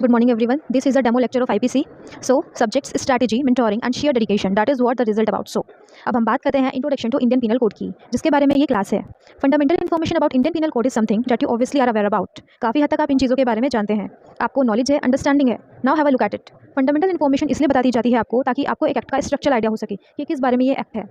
Good morning everyone. This is a demo lecture of IPC. So subjects strategy, mentoring and sheer dedication. That is what the result about. So अब हम बात करते हैं introduction to Indian penal code की, जिसके बारे में ये क्लास है. Fundamental information about Indian penal code is something that you obviously are aware about. काफ़ी हद तक आप इन चीज़ों के बारे में जानते हैं, आपको नॉलेज है, अंडरस्टैंडिंग है. Now have a look at it. Fundamental information इसलिए बता दी जाती है आपको ताकि आपको एक एक्ट का स्ट्रक्चर आइडिया हो सके कि किस बारे में ये एक्ट है.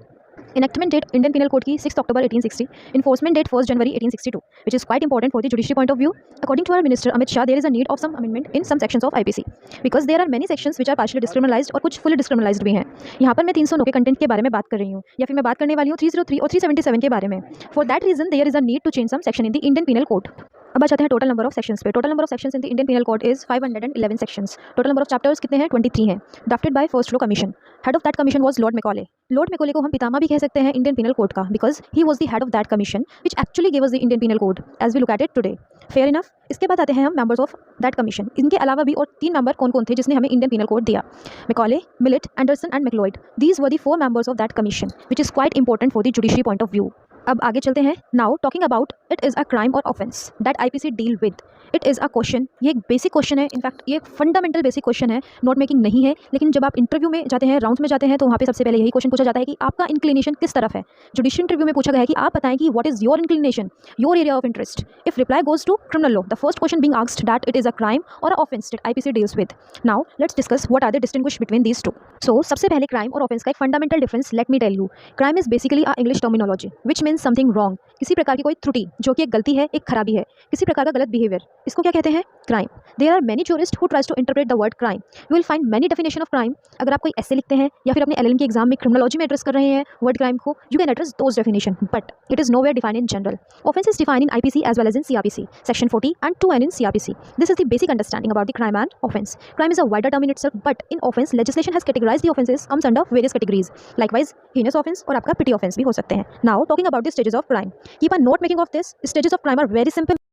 Enactment date Indian Penal Code की 6 October 1860. Enforcement date 1st January 1862, which is quite important for the judiciary point of view. According to our Minister Amit Shah, there is a need of some amendment in some sections of IPC because there are many sections which are partially discriminalized और कुछ fully discriminalized भी हैं. यहाँ पर मैं 309 के content के बारे में बात कर रही हूँ, या फिर मैं बात करने वाली हूँ 303 और 377 के बारे में. For that reason, there is a need to change some section in the Indian Penal Code. अब आ जाते हैं टोटल नंबर ऑफ सेक्शंस पे. Total number of sections in the Indian penal code is 511 sections. Total number of chapters कितने हैं? 23 हैं. Drafted by first law commission. Head of that commission was Lord Macaulay. Lord Macaulay को हम पितामह भी कह सकते हैं इंडियन पिनल कोड का, because he was the head of that commission which actually give us the Indian penal code as we look at it today. Fair enough. इसके बाद आते हैं हम मेंबर्स ऑफ दैट कमीशन. इनके अलावा भी और 3 मेंबर कौन कौन थे जिसने हमें इंडियन पिनल कोड दिया? Macaulay, Millett, Anderson and Macleod. These were the 4 members of that commission which is quite important for the judiciary point of view. अब आगे चलते हैं. Now talking about it is a crime और offence that IPC deal with. It is a question. ये एक basic question है. In fact ये fundamental basic question है, नोट मेकिंग नहीं है. लेकिन जब आप इंटरव्यू में जाते हैं, राउंड्स में जाते हैं, तो वहाँ पे सबसे पहले यही क्वेश्चन पूछा जाता है कि आपका इंक्लिनेशन किस तरफ है. जुडिशियल इंटरव्यू में पूछा गया है कि आप बताएं कि what is your inclination, your area of interest. If reply goes to criminal law, the first question being asked that it is a crime और a offence that IPC deals with. Now let's discuss what are the distinguish between these two. So सबसे पहले crime और offence का एक fundamental difference let me tell you. Crime is basically a English terminology which means something wrong. किसी प्रकार की कोई त्रुटि जो कि एक गलती है, एक खराबी है, किसी प्रकार का गलत बिहेवियर, इसको क्या कहते हैं? Crime. There are many jurist who tries to interpret the word crime. You will find many definition of crime. अगर आप कोई ऐसे लिखते हैं या फिर अपने एलएलएम के एग्जाम में क्रिमिनोलॉजी में एड्रेस कर रहे हैं वर्ड क्राइम को, you can address those definition, but it is nowhere defined in general. Offence is defined in IPC as well as in CrPC, section 40 and 2N in CRPC. This is the basic understanding about the crime and offense. Crime is a wider term in itself, but in offense, legislation has categorized the offenses comes under various categories. Likewise, heinous offense और आपका petty offense भी हो सकते हैं. Now, talking about the stages of crime. Keep a note making of this. Stages of crime are very simple.